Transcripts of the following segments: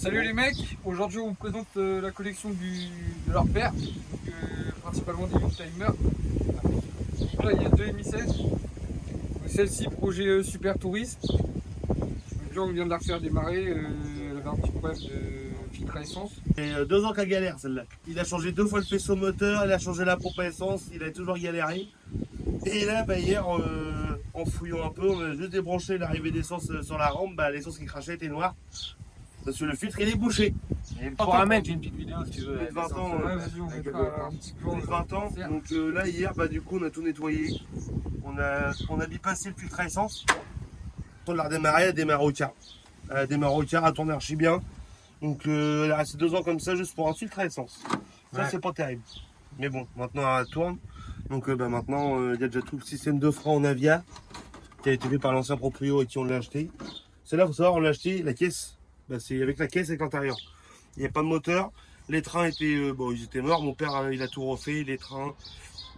Salut les mecs, aujourd'hui on vous présente la collection de leur père, donc, principalement des Youngtimers. Donc là il y a deux Mi-16, celle-ci projet Super Touriste. Donc là on vient de la refaire démarrer, elle avait un petit problème de filtre à essence. Et 2 ans qu'elle galère celle-là. Il a changé 2 fois le faisceau moteur, il a changé la pompe à essence, il a toujours galéré. Et là, hier, en fouillant un peu, on a juste débranché l'arrivée d'essence sur la rampe, l'essence qui crachait était noire. Parce que le filtre il est bouché. Et pour un mec, j'ai une petite vidéo si tu veux. Plus de 20 ans, Ouais, vas-y, on mettra un petit peu plus de 20 ans. Donc là, hier, du coup, on a tout nettoyé. On a bypassé le filtre à essence. On l'a redémarré, elle a démarré au quart. Elle a démarré au quart, elle tourne archi bien. Donc elle a resté 2 ans comme ça juste pour un filtre à essence. Ça, Ouais. c'est pas terrible. Mais bon, maintenant elle tourne. Donc maintenant, il y a déjà tout le système de frein en Avia qui a été fait par l'ancien proprio et qui on l'a acheté. Celle-là, faut savoir, on l'a acheté, la caisse, c'est avec la caisse avec l'intérieur. Il n'y a pas de moteur. Les trains étaient, ils étaient morts. Mon père, il a tout refait, les trains.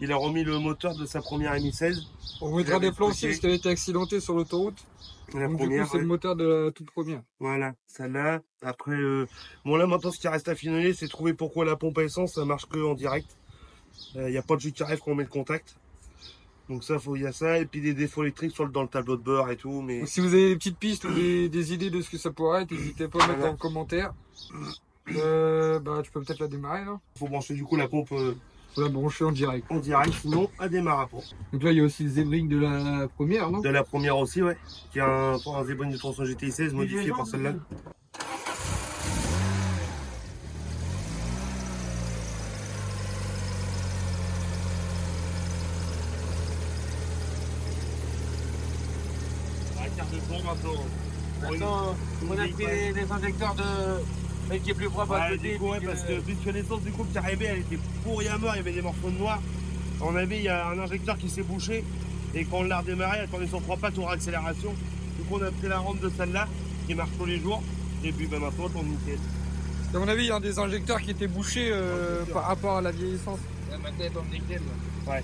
Il a remis le moteur de sa première Mi-16. On mettra des plans aussi parce qu'elle a été accidentée sur l'autoroute. La Donc première, du coup c'est le moteur de la toute première. voilà, celle-là. Après, bon là maintenant ce qui reste à finaliser, c'est trouver pourquoi la pompe à essence ça marche que en direct. Il n'y a pas de jus qui arrive quand on met le contact. Donc ça, il y a ça, et puis des défauts électriques dans le tableau de bord et tout. Mais Donc si vous avez des petites pistes ou des idées de ce que ça pourrait être, n'hésitez pas à mettre Voilà. en commentaire. Tu peux peut-être la démarrer là. il faut brancher du coup la pompe Faut la brancher en direct. en direct, sinon elle démarre pas. Donc là il y a aussi le Zebring de la première, non? De la première aussi, ouais, qui a un Zebring de 300 GTI 16 modifié par celle-là. La carte de tour maintenant. Maintenant, on a pris les injecteurs de. Mais qui est plus propre à Ouais, côté. du coup, ouais, parce que puisque l'essence du coup qui arrivait, elle était pourrie à mort, il y avait des morceaux de noir. Il y a un injecteur qui s'est bouché et quand on l'a redémarré, elle tournait sur 3 pattes au accélération. Du coup, on a pris la rampe de celle-là qui marche tous les jours et puis maintenant, on tourne nickel. À mon avis, il y a un des injecteurs qui était bouché par rapport à la vieille essence. Maintenant, elle tombe nickel. Ouais.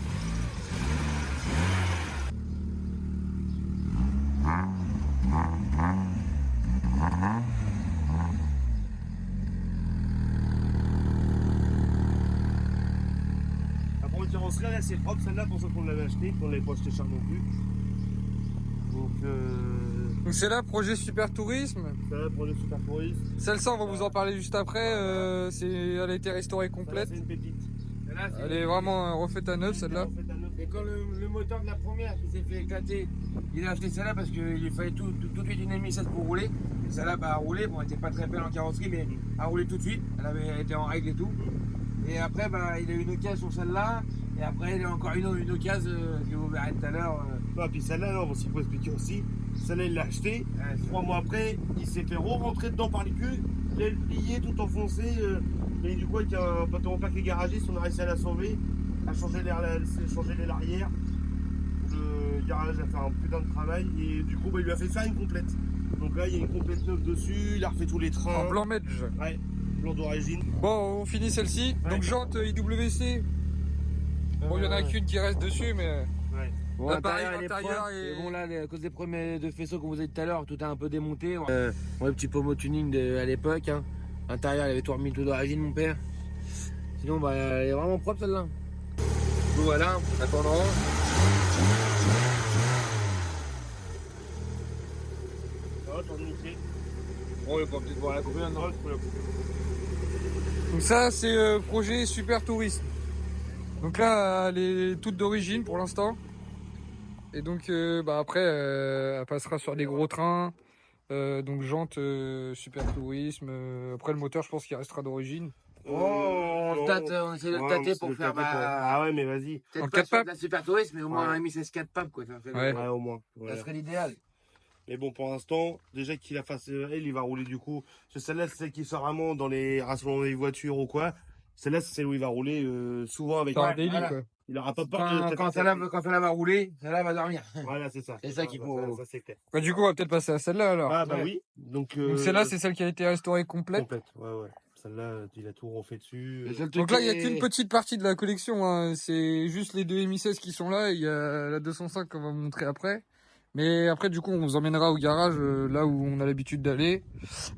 Après, on carrosserie, là, c'est propre celle-là pour ça qu'on l'avait acheté, qu'on l'avait pas acheté cher non plus. Donc c'est là, projet Super Tourisme. Ça va pour les super touristes. Celle-ci, on va vous en parler juste après. Elle a été restaurée complète. C'est une pépite. Et là, Elle est vraiment refaite à neuf, celle-là. Et quand le moteur de la première qui s'est fait éclater, il a acheté celle-là parce qu'il fallait tout de suite une Mi-16 pour rouler. Et celle-là a roulé, bon, elle n'était pas très belle en carrosserie, mais a roulé tout de suite. Elle était en règle et tout. Et après, il a eu une occasion sur celle-là. Et après, il a encore une occasion que vous verrez tout à l'heure. Non, puis celle-là, non, il faut expliquer aussi. Celle-là, il l'a acheté. 3 mois après, il s'est fait re-rentrer dedans par les culs. Il a le plié, tout enfoncé. Mais du coup, avec un pantalon pack les garagistes, on a réussi à la sauver. À changer l'aile arrière. Le garage a fait un putain de travail. Et du coup, il lui a fait faire une complète. Donc là, il y a une complète neuve dessus. Il a refait tous les trains. En blanc medge. Ouais, blanc d'origine. Bon, on finit celle-ci. Ouais. Donc jante IWC. Bon, il y en a qu'une qui reste dessus, mais Ouais. Bon, Là, l'intérieur, pareil, elle est l'intérieur propre. est- Et bon, là, à cause des premiers de faisceaux qu'on vous a dit tout à l'heure, tout est un peu démonté. On a le petit pommeau tuning à l'époque. Hein. L'intérieur, il avait tout remis tout d'origine, mon père. Sinon, elle est vraiment propre celle-là. Donc voilà, attendant. Ça va, tourne nickel. Bon, il faut peut-être voir la coupe maintenant. Ouais, c'est pour la coupe. donc ça c'est projet Super Tourisme. Donc là elle est toute d'origine pour l'instant. Et donc après elle passera sur des gros trains. Donc jante Super Tourisme. Après le moteur je pense qu'il restera d'origine. On tâte, on essaie de le tâter pour faire Ah ouais, mais vas-y. En peut-être pas quatre sur papes. de la super tourisme, mais au moins Ouais. un Mi-16 4 papes quoi. Ça, fait Ouais. Ouais, au moins. ça Voilà. serait l'idéal. Mais bon, pour l'instant, déjà qu'il a face elle, il va rouler du coup. Parce que celle-là, c'est celle qui sort vraiment dans les rassemblements des voitures ou quoi. Celle-là, c'est celle où il va rouler souvent avec. Dans un Ouais, daily voilà. quoi. Il aura pas peur de Quand celle-là va rouler, celle-là va dormir. Voilà, c'est ça. C'est ça qu'il faut. Ça, c'est clair. Bah, du coup on va peut-être passer à celle-là alors. Ah bah Ouais. oui. Donc Celle-là c'est celle qui a été restaurée complète. complète. Ouais. Celle-là, il a tout refait dessus. Le seul truc Donc là il n'y a qui est- qu'une petite partie de la collection. Hein. C'est juste les deux Mi-16 qui sont là. Il y a la 205 qu'on va vous montrer après. Mais après, du coup, on vous emmènera au garage, là où on a l'habitude d'aller.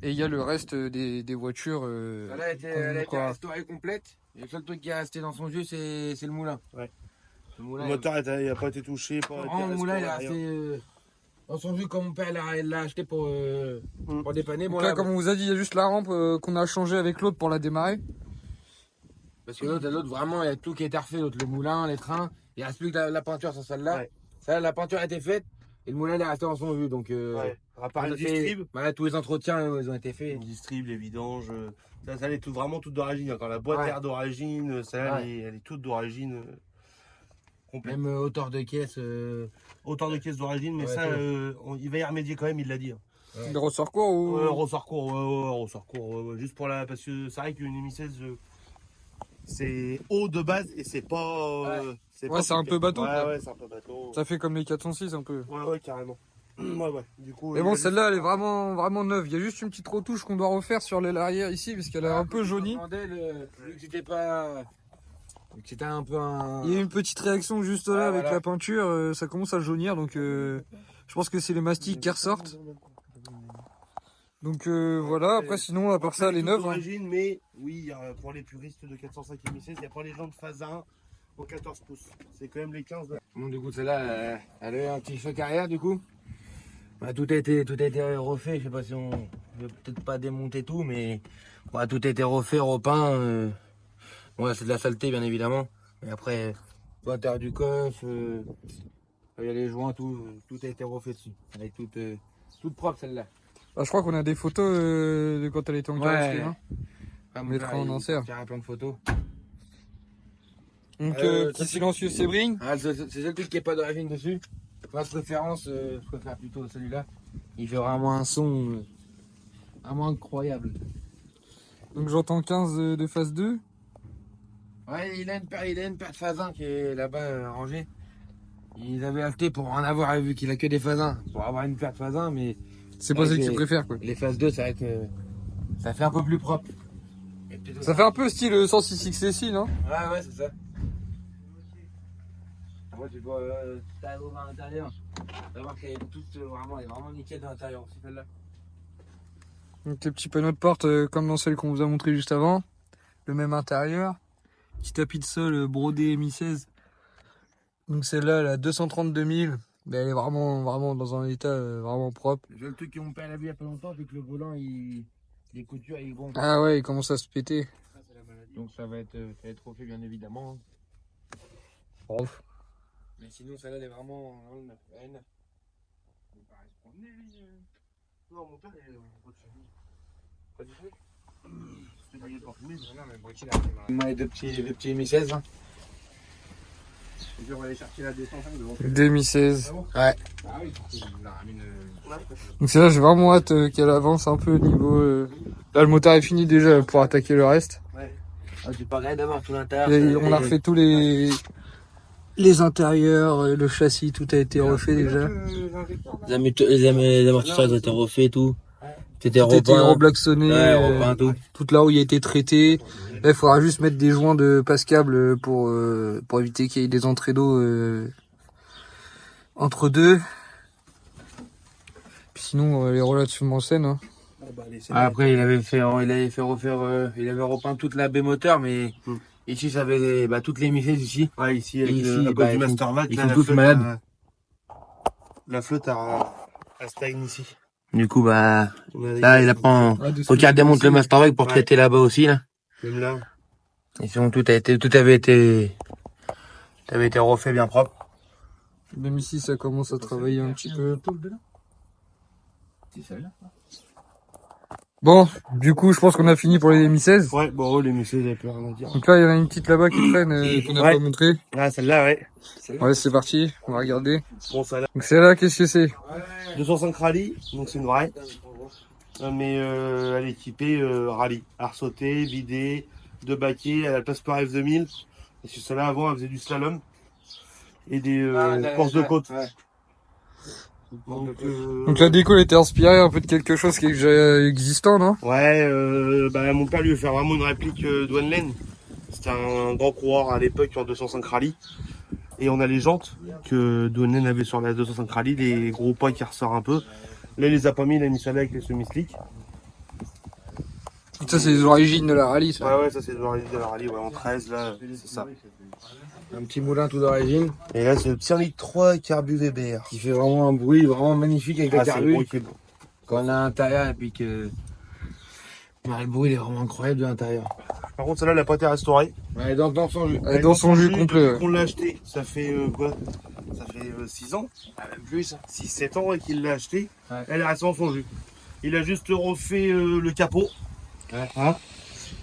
Et il y a le reste des voitures. Elle a été, qu'on elle a été montrera. restaurée complète. Et le seul truc qui est resté dans son jus, c'est le moulin. Ouais. Le Le moulin, moteur il a pas été touché, pas été le moulin, il est restauré, resté rien. dans son jus comme mon père l'a acheté pour dépanner. Donc Bon, là, là, comme on vous a dit, il y a juste la rampe qu'on a changé avec l'autre pour la démarrer. parce que l'autre, vraiment, il y a tout qui est refait. L'autre, le moulin, les trains. Il reste plus que la peinture sur celle-là. Ouais. Celle-là, la peinture a été faite. Et le moulin, il est resté dans son jus. Donc, Ouais. À part on une a fait- distrib. voilà, tous les entretiens, ils ont été faits. Une distrib, les vidanges. Ça elle est vraiment toute d'origine. Encore la boîte Ouais. air d'origine, celle-là, Ouais. elle est toute d'origine. Complète. Même hauteur de caisse. Autant de caisses d'origine, mais Ouais, ça, tout. il va y remédier quand même, il l'a dit. Hein. Ouais. Le ressort court ou. Ouais, ressort court, ressort court. Ouais. Juste pour la. Parce que c'est vrai qu'une Mi 16, c'est haut de base et c'est pas. Ouais. Ouais, c'est un peu bateau, Ouais, quoi. ouais, c'est un peu bateau. Ça fait comme les 406 un peu. Ouais, carrément. Ouais. Du coup, Mais il bon, a celle-là, elle est juste- vraiment neuve. Il y a juste une petite retouche qu'on doit refaire sur l'aile arrière ici, parce qu'elle est un peu jaunie. Vu que c'était pas. Vu que c'était un peu un. Il y a une petite réaction juste là Ouais, avec voilà. la peinture, ça commence à jaunir, donc je pense que c'est les mastiques qui ressortent. Donc voilà, après sinon, à part ça, elle est Toute neuve. Hein. d'origine, mais oui, pour les puristes de 405 et Mi 16, il n'y a pas les jantes phase 1 au 14 pouces. C'est quand même les 15 de... Bon, du coup, celle-là, elle a eu un petit choc arrière, du coup. Bah, tout a été refait. Je sais pas si on. Je vais peut-être pas démonter tout, mais. Bah, tout a été refait, repeint. Bon, là, c'est de la saleté, bien évidemment. Et après, l'intérieur du coffre, il y a les joints, tout a été refait dessus. Elle est toute propre, celle-là. Ah, je crois qu'on a des photos de quand elle était en carrosserie. Hein. Ah, On mettra en insert. Il y a plein de photos. Donc petit ça, silencieux Sebring. Ah, c'est le seul truc qui n'est pas d'origine dessus. Ma préférence, je préfère plutôt celui-là. Il fait vraiment un son vraiment incroyable. Donc j'entends 15 de phase 2. Ouais, il a une paire de phase 1 qui est là-bas rangée. Ils avaient acheté pour en avoir, vu qu'il a que des phase 1, pour avoir une paire de phase 1, mais C'est pas Ouais, celle que tu j'ai- préfères, quoi. les phases 2, c'est vrai que ça fait un peu plus propre. Et plutôt Ça fait un peu style 106 XSI, non? Ouais, c'est ça. Moi, tu vois, t'as ouvert à l'intérieur. Tu vas voir qu'elle est toute vraiment, elle est vraiment nickel dans l'intérieur aussi, celle-là. Donc les petits panneaux de porte comme dans celle qu'on vous a montré juste avant. Le même intérieur. Petit tapis de sol brodé Mi 16. Donc celle-là, elle a 232 000. Mais elle est vraiment dans un état vraiment propre. Le truc que mon père a vu il y a pas longtemps, c'est que le volant, les coutures, ils vont. Ah ouais, il commence à se péter. Donc ça va être refait, bien évidemment. Oh. Mais sinon, celle-là, elle est vraiment. Elle est neuve. Non, mon père, il est en voiture. Pas du tout. C'est pas pour fumer. Non, mais bon, il a moi, les deux petits Mi 16. Hein. Et puis on va aller chercher la 205 devant. Des Mi 16. Ouais. Ah oui, il a ramené Donc c'est là, j'ai vraiment hâte qu'elle avance un peu au niveau. Là, le moteur est fini déjà pour attaquer le reste. Ah, j'ai pas regardé d'avoir tout l'intérieur. Et on a refait tous les intérieurs, le châssis, tout a été refait déjà. Les amortisseurs ils ont été refaits et tout. C'était Tout a été repeint. reblacksonné, Ouais, repeint tout. toute là où il a été traité. Là, il faudra juste mettre des joints de passe-câble pour éviter qu'il y ait des entrées d'eau entre deux. Puis sinon, elle est relativement saine. Hein. Après, il avait fait refaire, il avait repeint toute la baie moteur, mais ici, ça avait toutes les Mi 16 ici. Ouais, ici, avec Ici, à cause bah, du ils sont- Mastervac, ils là, sont la tous flotte, malades. La flotte a stagne ici. Du coup, bah, On a là, il apprend. Regarde, démonte le Mastervac pour Ouais. traiter là-bas aussi, là. Même là. Et sinon, tout avait été refait bien propre. Même ici, ça commence à travailler un petit peu. C'est celle-là. Bon, du coup, je pense qu'on a fini pour les Mi 16. Ouais, bon, les messieurs, ils avaient plus rien à dire. Donc là, il y en a une petite là-bas qui traîne, qu'on n'a Ouais. pas montré. Ah, celle-là, ouais. Ouais, c'est parti, on va regarder. Bon, celle-là. Donc c'est là, qu'est-ce que c'est? 205 rallye, donc c'est une vraie. Mais elle est équipée rallye. Art sauté, vidé, deux baquets, elle a le passeport F2000. Et sur celle-là, avant, elle faisait du slalom. Et des courses de côte. Ouais. Donc la déco elle était inspirée un peu de quelque chose qui est déjà existant, non? Ouais, mon père lui a fait vraiment une réplique d'One Lane. C'était un grand coureur à l'époque en 205 rallye. Et on a les jantes que Donen avait sur la 205 Rally, les gros poids qui ressortent un peu. Là, il les a pas mis, il a mis ça là avec les semi-slick. Ça, c'est l'origine de la rallye, ça. Ouais, ça c'est l'origine de la Rally, ouais, en 13, là, c'est ça. Un petit moulin tout d'origine Et là, c'est le petit 1,3 litre Carbu Weber. qui fait vraiment un bruit vraiment magnifique avec la Ah, c'est le carbu. bruit qui est bon. Quand on est à l'intérieur et puis que. Ouais, le bruit il est vraiment incroyable de l'intérieur. Par contre, celle-là, elle n'a pas été restaurée. Ouais, dans son jus. Elle est dans son jus complet. Depuis qu'on l'a acheté, ça fait quoi? Ça fait 6 ans, Même plus. 6-7 ans et qu'il l'a acheté. Ouais. Elle est restée dans son jus. Il a juste refait le capot. Ouais. Hein?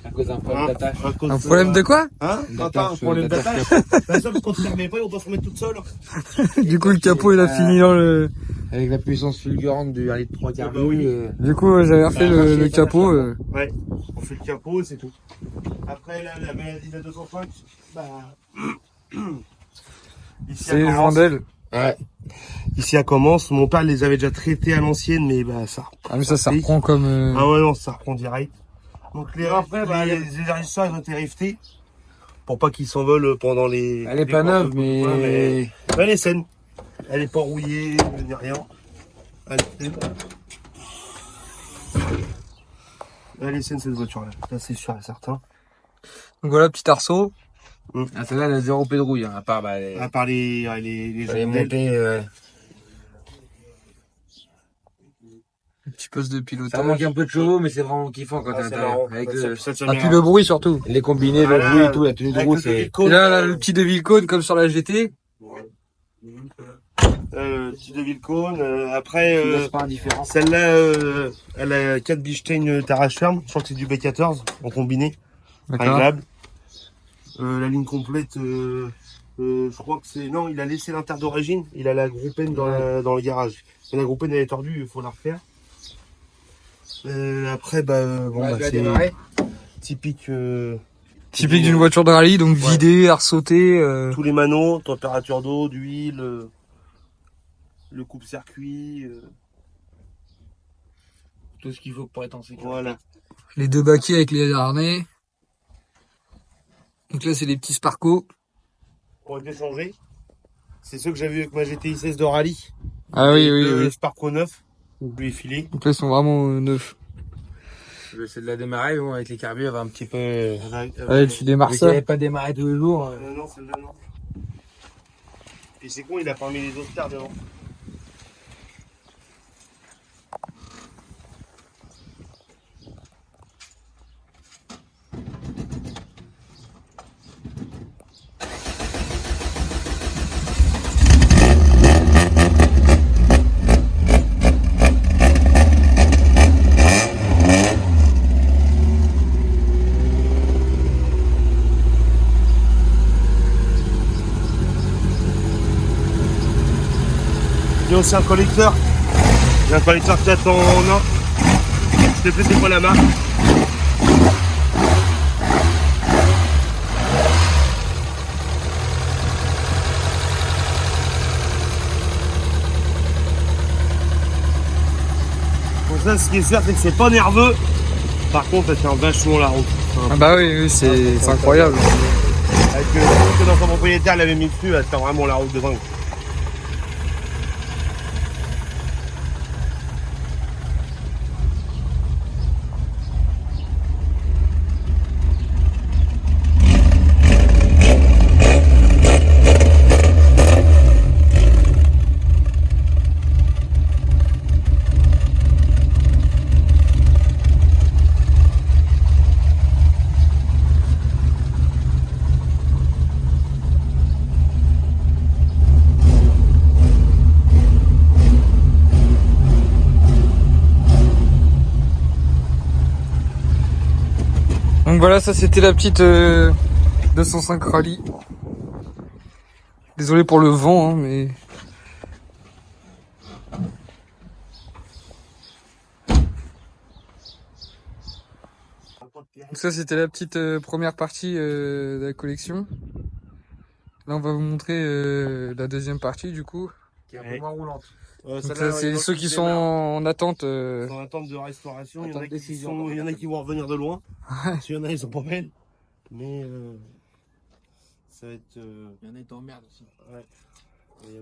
À cause d'un problème d'attache. À cause Un problème de quoi? Hein? D'attache, Attends, un problème d'attache. d'attache. La seule, quand tu ne remet pas, on va se remettre toute seule. Du coup, le capot, il a fini dans le... Avec la puissance fulgurante du 1,3 litre carbu. bah oui. Du coup, j'avais refait le capot. Ouais, on fait le capot et c'est tout. Après, la maladie de la 205, bah. Ici, C'est elle commence. Vandel. Ouais. Ici, elle commence. Mon père les avait déjà traités à l'ancienne, mais bah, ça. Ah, mais ça pique. reprend comme... Ah ouais, non, ça reprend direct. Donc, les Après, bah, les régisseurs, ils ont été riftés. Pour pas qu'ils s'envolent pendant les. Elle est les pas courses. neuve, mais. Ouais, elle est saine. Elle est pas rouillée, ni rien. Elle est saine. Elle est saine, cette voiture-là. Ça, c'est sûr et certain. Donc voilà, petit arceau. Ah, celle-là, elle a 0 pédrouille, hein, à part bah, À part les les jambes montées. Un petit poste de Ça pilotage. manque un peu de chevaux, mais c'est vraiment kiffant quand t'es à c'est l'intérieur. marrant. Avec Ah, puis le bruit surtout. les combinés, le bruit et tout, la tenue de route, c'est. Et là, le petit Devil Cone comme sur la GT. Petit de Vilcone. Après, C'est pas indifférent. celle-là, elle a 4 Bichstein Tarrache ferme. Je crois que c'est du B14 en combiné. D'accord. Réglable. La ligne complète, je crois que c'est... Non, il a laissé l'inter d'origine. Il a la groupen dans le garage. Mais la groupen, elle est tordue, il faut la refaire. Après, bon, Ouais, tu vas c'est démarrer. typique... Typique d'une voiture de rallye, donc Ouais. vidée, à ressauter. tous les manos, température d'eau, d'huile, le coupe-circuit, Tout ce qu'il faut pour être en sécurité. voilà. Les deux baquets avec les harnais. Donc là, c'est les petits Sparco. Pour être échangé. C'est ceux que j'avais eu avec ma GTI 16 de rallye. Ah oui, Et oui, le oui. Sparco 9, lui est filé. Donc là, ils sont vraiment neufs. Je vais essayer de la démarrer, bon, avec les carbures, elle va un petit peu. Allez, tu démarres Mais si ça. elle n'avait pas démarré tous les jours. Non, celle-là non. Et c'est con, il a pas mis les Oscars devant. Il y a aussi un collecteur. Il y a un collecteur qui attend en un. Je sais plus c'est quoi la marque. Pour ça, ce qui est sûr, c'est que c'est pas nerveux. Par contre, ça tient vachement la route. Ah bah oui, oui, c'est incroyable. Avec ce que dans son propriétaire l'avait mis dessus, elle tient vraiment la route de dingue. Donc voilà, ça c'était la petite 205 Rallye. Désolé pour le vent, hein, mais... Donc ça c'était la petite première partie de la collection. Là on va vous montrer la deuxième partie du coup. Qui est un peu moins roulante. Donc ça c'est ceux qui sont en attente. En attente de restauration, Attente de décision. il y en a qui vont revenir de loin. Ouais. Il y en a, ils sont pas belles. Mais Ça va être. Il y en a qui t'emmerdent aussi. Ouais.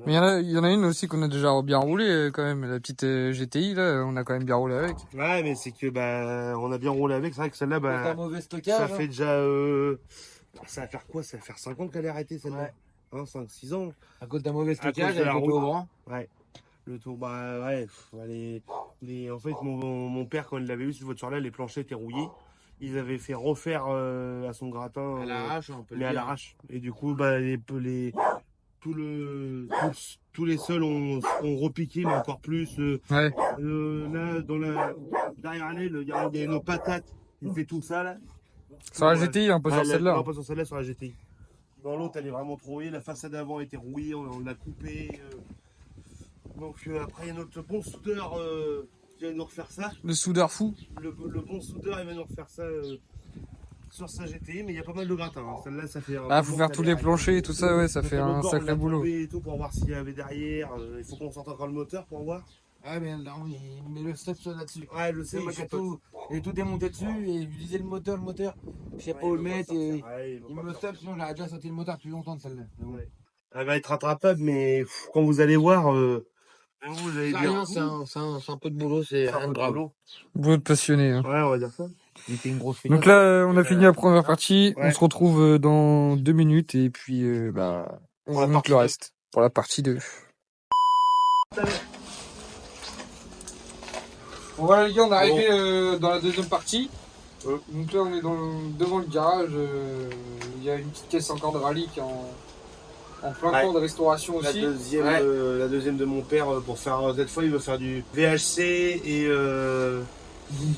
Mais il y en a une aussi qu'on a déjà bien roulé quand même, la petite GTI là, on a quand même bien roulé avec. Ouais, mais c'est que bah on a bien roulé avec. C'est vrai que celle-là, T'as bah un mauvais stockage. ça fait déjà. Ça va faire quoi? Ça va faire 5 ans qu'elle est arrêtée celle-là. Ouais. 5-6 ans. À cause d'un mauvais À cause stockage de la avec le route. taux grand. Ouais. Le tour, bah ouais. En fait, mon père, quand il l'avait eu cette voiture-là, les planchers étaient rouillés. Ils avaient fait refaire à son gratin. À l'arrache, on peut le Mais à dire. l'arrache. Et du coup, bah, tous les sols ont repiqué, mais encore plus. Ouais. Là, derrière l'aile, il y a une patate. Il fait tout ça, là. Sur la GTI, un peu sur celle-là. Non, pas sur celle-là, sur la GTI. Dans l'autre, elle est vraiment trop rouillée. La façade avant était rouillée, on l'a coupée. Donc après, il y a notre bon soudeur qui va nous refaire ça. Le soudeur fou. Le bon soudeur, il va nous refaire ça sur sa GTI, mais il y a pas mal de gratin. Hein. Celle-là, ça fait. Ah, faut faire tous les planchers et tout ça, ouais, ça fait un sacré boulot. Et tout pour voir s'il y avait derrière. Il faut qu'on sorte encore le moteur pour voir. Ah, mais là, il met le step là-dessus. Ouais, le sait, Moi, j'ai tout démonté dessus et je lui disais le moteur. Je sais pas où le mettre. Et il me le step, sinon j'aurais déjà sauté le moteur depuis longtemps de celle-là. Ouais. Elle va être rattrapable, mais quand vous allez voir, vous allez bien. C'est un peu de boulot, c'est rien de grave. Boulot de passionné. Hein. Ouais, on va dire ça. C'était une grosse Donc là, on a fini la première partie. Ouais. On se retrouve dans 2 minutes et puis bah, on Pour la vous montre partie le 2. reste pour la partie 2. Bon voilà les gars, on est arrivé dans la deuxième partie. Donc là on est devant le garage. Il y a une petite caisse encore de rallye qui est en plein cours de restauration La aussi. deuxième, la deuxième de mon père pour faire cette fois il veut faire du VHC et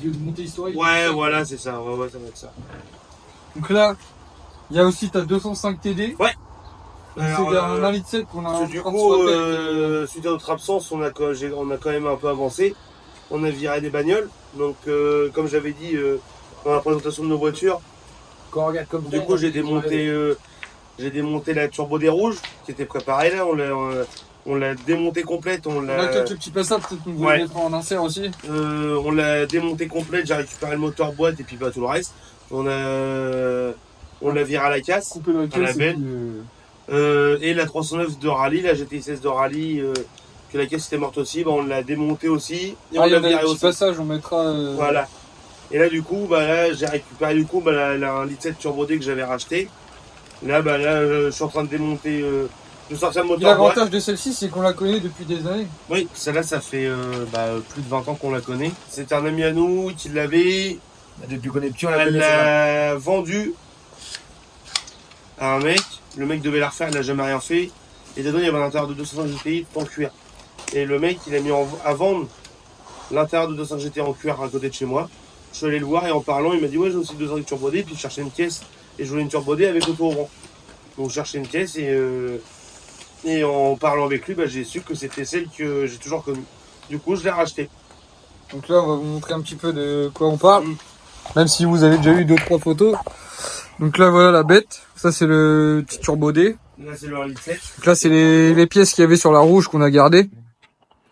Une montée historique. ouais voilà c'est ça, ouais ça va être ça. Donc là, il y a aussi ta 205 TD. Ouais. C'est Alors, un 1,7 litre qu'on a du en train de coup, swapper avec, suite à notre absence, on a quand même un peu avancé. On a viré des bagnoles. Donc, comme j'avais dit dans la présentation de nos voitures, Quand on regarde comme du coup, j'ai démonté la turbo des rouges qui était préparée là. On l'a démontée complète. On a quelques petits passages, peut-être qu'on va les mettre en insert aussi. On l'a démontée complète. J'ai récupéré le moteur boîte et puis bah, tout le reste. On l'a viré à la casse. Coupé dans la À la caisse. belle. Et la 309 de rallye, la GTI 16 de rallye, que la caisse était morte aussi, bah, on l'a démontée aussi. Et on il y l'a a des viré petits aussi. passages, on mettra. Voilà. Et là, du coup, bah, là, j'ai récupéré du coup, bah, un litre 7 turbo D que j'avais racheté. Là, bah, je suis en train de démonter, de sortir le moteur. L'avantage de celle-ci, c'est qu'on la connaît depuis des années. Oui, celle-là, ça fait plus de 20 ans qu'on la connaît. C'était un ami à nous qui l'avait. Depuis qu'on est petit, on la Elle connaît. l'a vendue à un mec. Le mec devait la refaire, il n'a jamais rien fait. Et dedans, il y avait un intérieur de 205 GTI tout en cuir. Et le mec, il a mis à vendre l'intérieur de 205 GTI en cuir à côté de chez moi. Je suis allé le voir et en parlant, il m'a dit ouais, j'ai aussi 205 turbo D. Puis je cherchais une caisse et je voulais une turbo D avec auto au rang. Donc je cherchais une caisse et en parlant avec lui, bah, j'ai su que c'était celle que j'ai toujours connue. Du coup, je l'ai rachetée. Donc là, on va vous montrer un petit peu de quoi on parle. Même si vous avez déjà eu 2-3 photos. Donc là, voilà la bête. Ça, c'est le petit turbo D. Là, c'est le rallye 7. Donc là, c'est les pièces qu'il y avait sur la rouge qu'on a gardées.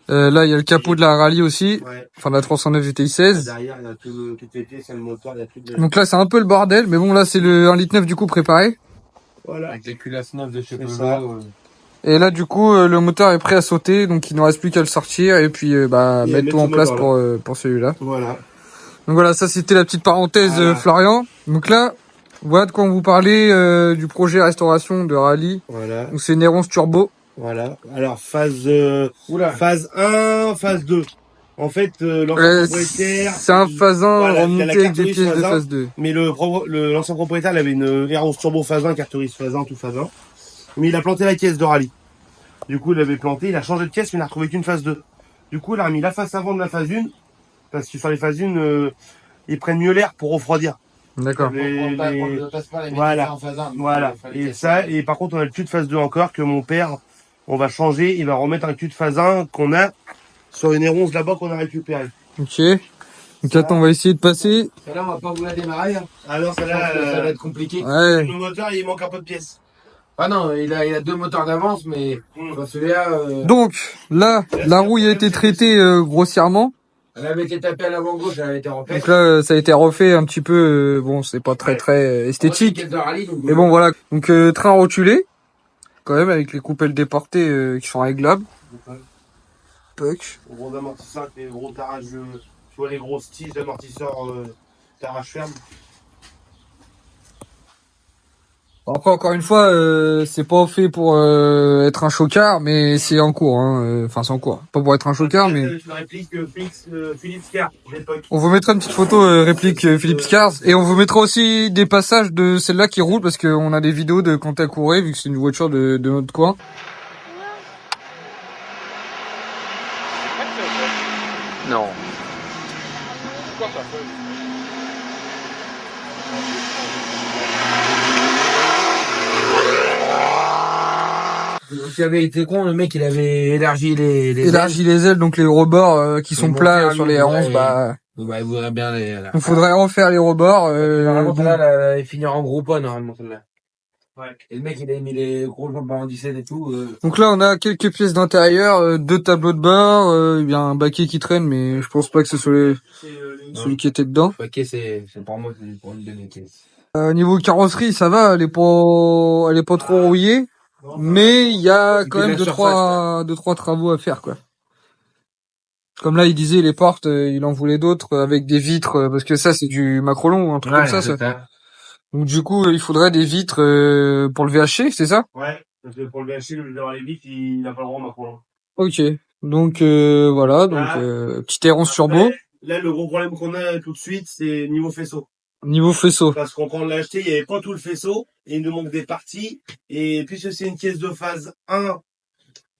Là, il y a le capot de la rallye aussi. Ouais. Enfin, de la 309 GTI 16. Derrière, il y a toutes les pièces, il y a le moteur, il y a tout de... Donc là, c'est un peu le bordel. Mais bon, là, c'est le 1,9 litre du coup préparé. Voilà. Avec les culasses neuves de chez C'est Peugeot. ça. Et là, du coup, le moteur est prêt à sauter. Donc, il ne reste plus qu'à le sortir. Et puis, bah, Et mettre tout en ce place moteur-là. pour celui-là. Voilà. Donc voilà, ça c'était la petite parenthèse Voilà. Florian. Donc là, voilà de quoi on vous parlait du projet restauration de rallye. Voilà. Donc c'est Néronce Turbo. Voilà. Alors, phase 1, phase 2. En fait, l'ancien propriétaire... C'est un phase 1 Voilà, il y a remonté la avec des cartouche pièces de phase 1. phase 2. Mais l'ancien propriétaire, il avait une Néronce Turbo phase 1, cartourise phase 1, tout phase 1. Mais il a planté la caisse de rallye. Du coup, il l'avait planté, il a changé de caisse, mais il n'a retrouvé qu'une phase 2. Du coup, il a remis la face avant de la phase 1. Parce que sur les phases 1, ils prennent mieux l'air pour refroidir. D'accord. Voilà. Voilà. Et ça, et par contre, on a le cul de phase 2 encore que mon père, on va changer. Il va remettre un cul de phase 1 qu'on a sur une Néronce là-bas qu'on a récupéré. Ok. Donc attends, on va essayer de passer. Celle-là, on va pas vous la démarrer. Hein. Alors, Ça va être compliqué. Ouais. le moteur, il manque un peu de pièces. Ah non, il a 2 moteurs d'avance, mais celui-là... Donc là, la rouille a été traitée grossièrement. Elle avait été tapée à l'avant-gauche, elle avait été refaite. Donc là, ça a été refait un petit peu. Bon, c'est pas très esthétique. Mais bon, voilà. Donc train rotulé, quand même, avec les coupelles déportées qui sont réglables. Puck. Gros amortisseurs avec les gros tarages, tu vois les grosses tiges d'amortisseurs tarage ferme. Après, encore une fois, c'est pas fait pour être un chocard, mais c'est en cours. Hein. Enfin, c'est en cours. Pas pour être un chocard, mais... Je réplique Philippe Scar, l'époque. On vous mettra une petite photo réplique Philippe Scars. Et on vous mettra aussi des passages de celle-là qui roule, parce qu'on a des vidéos de quand elle courait, vu que c'est une voiture de notre coin. Non. Pourquoi pas Ce qui avait été con, le mec, il avait élargi les Élargi les ailes, donc les rebords qui sont Ils plats montaient sur à les lui, R11, ouais. bah... Bah, il voudrait bien les, là. Il faudrait refaire les rebords. Normalement, bon. celle-là, elle finira en gros pas, normalement, celle-là. Ouais. Et le mec, il a mis les gros jambes en 17 et tout. Donc là, on a quelques pièces d'intérieur, 2 tableaux de bord, il y a un baquet qui traîne, mais je pense pas que ce soit celui qui était dedans. Ok, c'est pour moi, c'est pour une de mes caisses. Niveau carrosserie, ça va, elle est pas trop rouillée, mais il y a Et quand puis même la surface, deux, trois travaux à faire, quoi. Comme là, il disait, les portes, il en voulait d'autres avec des vitres, parce que ça, c'est du macrolon ou un truc comme ça. Donc du coup, il faudrait des vitres pour le VHC, c'est ça? Ouais, parce que pour le VHC, le d'avoir les vitres, il n'a pas le droit maintenant. Ok. Donc voilà, donc petit R11 turbo. Là, le gros problème qu'on a tout de suite, c'est niveau faisceau. Niveau faisceau. Parce qu'on quand on l'a acheté, il n'y avait pas tout le faisceau, et il nous manque des parties. Et puisque c'est une caisse de phase 1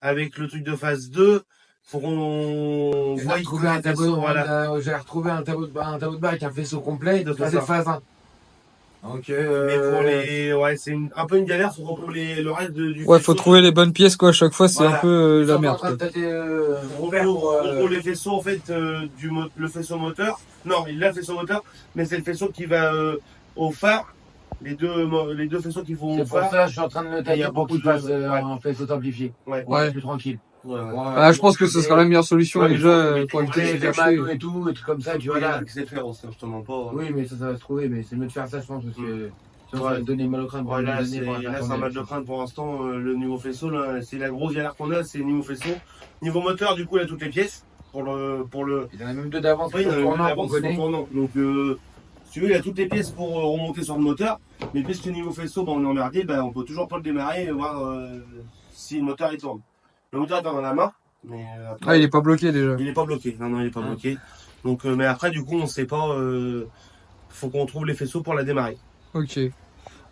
avec le truc de phase 2, faut qu'on J'ai voit retrouvé un tableau, voilà. j'ai retrouvé un tableau de bas avec un faisceau complet de C'est ça. phase 1. Donc, Mais pour les, ouais, c'est un peu une galère, faut qu'on trouve le reste du Ouais, faisceau. faut trouver les bonnes pièces, quoi. À chaque fois, c'est Voilà. un peu la merde, quoi. On trouve les faisceaux, en fait, le faisceau moteur. Non, il a le faisceau moteur, mais c'est le faisceau qui va au phare. Les deux faisceaux qui vont au C'est pour phare. ça, je suis en train de le Il y tailler a pour qu'il beaucoup de- fasse ouais. un faisceau amplifié. Ouais. Ouais. Plus tranquille. Ouais. Ah, je pense que ce sera la meilleure solution, Ouais, déjà, mais pour éviter de se les faire chier. maillots et tout, et trucs comme ça, tu vois là. C'est faire, on je te mens pas. Oui, mais ça va se trouver, mais c'est mieux de faire ça, je pense, parce que si on Ouais. va donner mal au crâne pour Ouais, les là, années, c'est pour la faire un tourner. match de crainte pour l'instant. Le niveau faisceau, là, c'est la grosse galère qu'on a, c'est le niveau faisceau. Niveau moteur, du coup, il a toutes les pièces. Pour le... Il y en a même deux d'avance, Oui, il y en a une tournant, d'avance qu'on connaît. sur tournant. Donc, si tu veux, il a toutes les pièces pour remonter sur le moteur. Mais puisque niveau faisceau, bah, on est emmerdé, bah, on peut toujours pas le démarrer et voir si le moteur il tourne. Le moteur est dans la main. Mais après, Ah, il est pas bloqué, déjà. il est pas bloqué. Non, il est pas bloqué. Donc, mais après, du coup, on sait pas. Faut qu'on trouve les faisceaux pour la démarrer. Ok.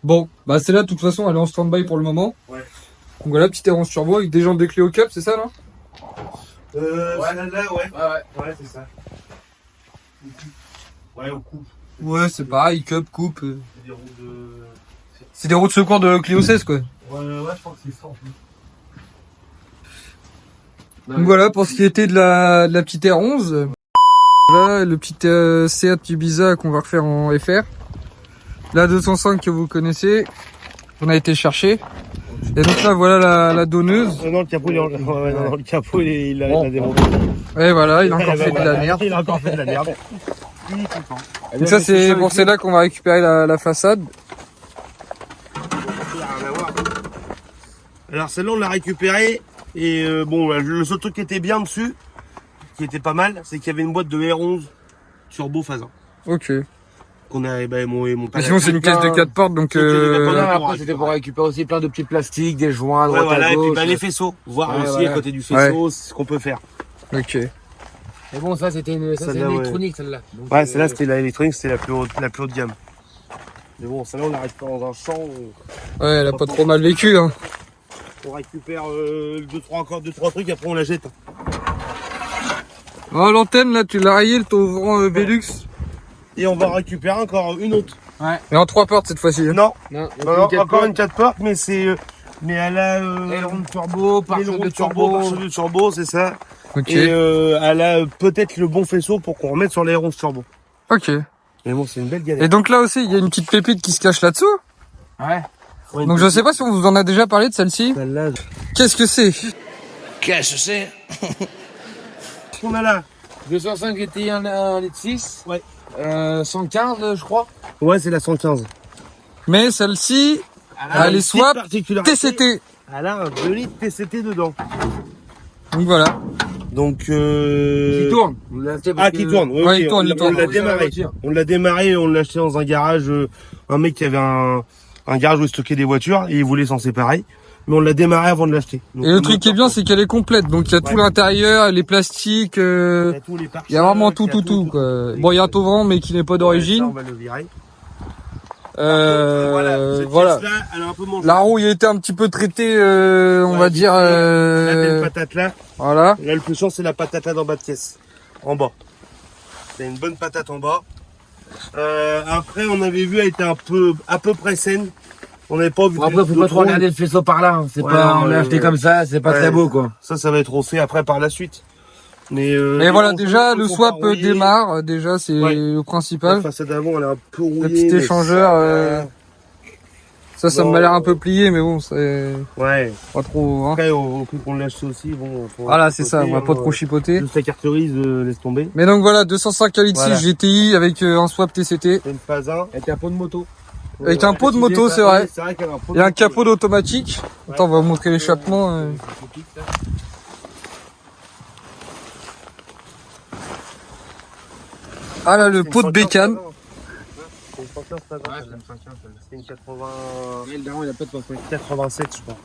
Bon, bah, c'est là, de toute façon, elle est en stand-by pour le moment. Ouais. Donc voilà, petit R11 turbo avec des jantes de clé au cap, c'est ça, non? Ouais, là, ouais. Ouais. Ouais, c'est ça. Ouais, au coup. Ouais, c'est pareil, cup, coupe. C'est des roues de. C'est des roues de secours de Clio 16, quoi. Ouais, je pense que c'est ça en plus. Donc voilà, pour ce qui était de la petite R11. Là, le petit Seat Ibiza qu'on va refaire en FR. La 205 que vous connaissez, on a été chercher. Et donc là, voilà la donneuse. Non, le capot, le capot, il a démonté. Et voilà, il a encore fait de la merde. Il a encore fait de la merde. Donc ça, c'est pour celle-là qu'on va récupérer la façade. Alors celle-là, on l'a récupérée. Et bon, le seul truc qui était bien dessus, qui était pas mal, c'est qu'il y avait une boîte de R11 turbo phase 1. Ok. Qu'on a, mon Mais sinon, c'est une caisse de 4 portes, donc... Après, c'était pour récupérer aussi plein de petits plastiques, des joints, à Ouais, droite voilà, à et puis gauche. les faisceaux. Voir Ouais, aussi voilà. à côté du faisceau ce qu'on peut faire. Ok. Mais bon, ça, c'était une Celle-là, ouais. électronique, celle-là. Donc, Ouais, celle-là, c'était l'électronique, c'était la plus haute de gamme. Mais bon, celle-là, on la récupère dans un champ. Ouais, elle a pas trop mal vécu, hein. On récupère 2-3 trucs, après on la jette. Oh, l'antenne, là, tu l'as rayée, le Tauvran Velux. Et on va récupérer encore une autre. Et en 3 portes, cette fois-ci. Hein. Non, Non, encore une 4 portes, mais c'est... mais elle a... aileron de turbo, pare-choc de turbo. pare-choc de turbo, c'est ça. Ok. Et elle a peut-être le bon faisceau pour qu'on remette sur l'aileron de turbo. Ok. Mais bon, c'est une belle galère. Et donc là aussi, il y a une petite pépite qui se cache là-dessous. Ouais. Donc je sais pas si on vous en a déjà parlé de celle-ci. Celle-là, Qu'est-ce que c'est? Qu'est-ce que c'est? ce qu'on a là, 205 GTI 1 litre 6. Ouais. 115, je crois. Ouais, c'est la 115. Mais celle-ci, elle est swap TCT. Elle a un 2 litres TCT dedans. Donc voilà. Donc Qui tourne. qui tourne. Ouais, ok, il tourne, il tourne. On l'a démarré. On l'a démarré, on l'a acheté dans un garage. Un mec qui avait un garage où il stockait des voitures et il voulait s'en séparer. Mais on l'a démarré avant de l'acheter. Donc, Et le truc qui est bien, c'est qu'elle est complète. Donc il y a tout l'intérieur, les plastiques, il y a tous les pare-chocs, il y a vraiment tout, il y a tout, quoi. Bon, il y a un Tovran, mais qui n'est pas Ça, on d'origine. va le virer. Voilà. Cette pièce-là, elle a un peu mangé. La roue, il a été un petit peu traitée, on va dire. La belle patate là. Voilà. Là, le plus chiant, c'est la patate là dans bas de caisse. En bas. C'est une bonne patate en bas. Après, on avait vu, elle était à peu près saine. On n'avait pas vu. Bon, après, faut pas trop regarder le faisceau par là. Hein. C'est Ouais, pas, non, on l'a acheté comme ça, c'est pas très beau, quoi. Ça va être refait après par la suite. Mais voilà, on déjà, sent le qu'on swap part rouillé. démarre. Déjà, c'est Ouais. le La principal. façade d'avant, elle est un peu rouillée. Le petit mais échangeur, ça Non, m'a l'air un peu plié, mais bon, c'est Ouais. pas trop, hein. Après, au prix qu'on l'a acheté aussi, bon. Voilà, c'est ça, on va pas trop chipoter. Juste la carterise, laisse tomber. Mais donc voilà, 205 litres Voilà. 6 GTI avec un swap TCT. C'est une phase 1. Avec un pot de moto. Avec un pot de moto, c'est vrai. C'est vrai qu'elle a un pot Et un capot d'automatique. Attends, on va vous montrer l'échappement. Ah là, le pot de bécane. C'est une 115, ça, Ouais, c'est une 115, c'est une 80... Mais le daron, il a pas de papier. 87, je crois.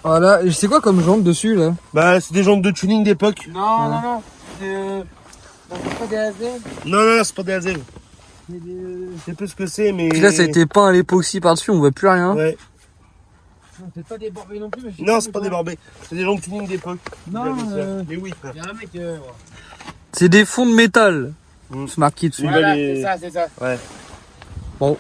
Voilà, et c'est quoi comme jambe dessus là? Bah, c'est des jantes de tuning d'époque. Non, non. C'est pas des AZ. Non, c'est pas des AZ. Je sais plus ce que c'est, mais. Puis là, ça a été peint à l'époxy par-dessus, on voit plus rien. Ouais. C'est pas des Barbie non plus. Mais Non, c'est pas des barbés. C'est des jantes de tuning d'époque. Non, Mais oui, frère. il y a un mec. C'est des fonds de métal. Mm. C'est marqué dessus. Ouais. Voilà, les- c'est ça. Ouais. Bon.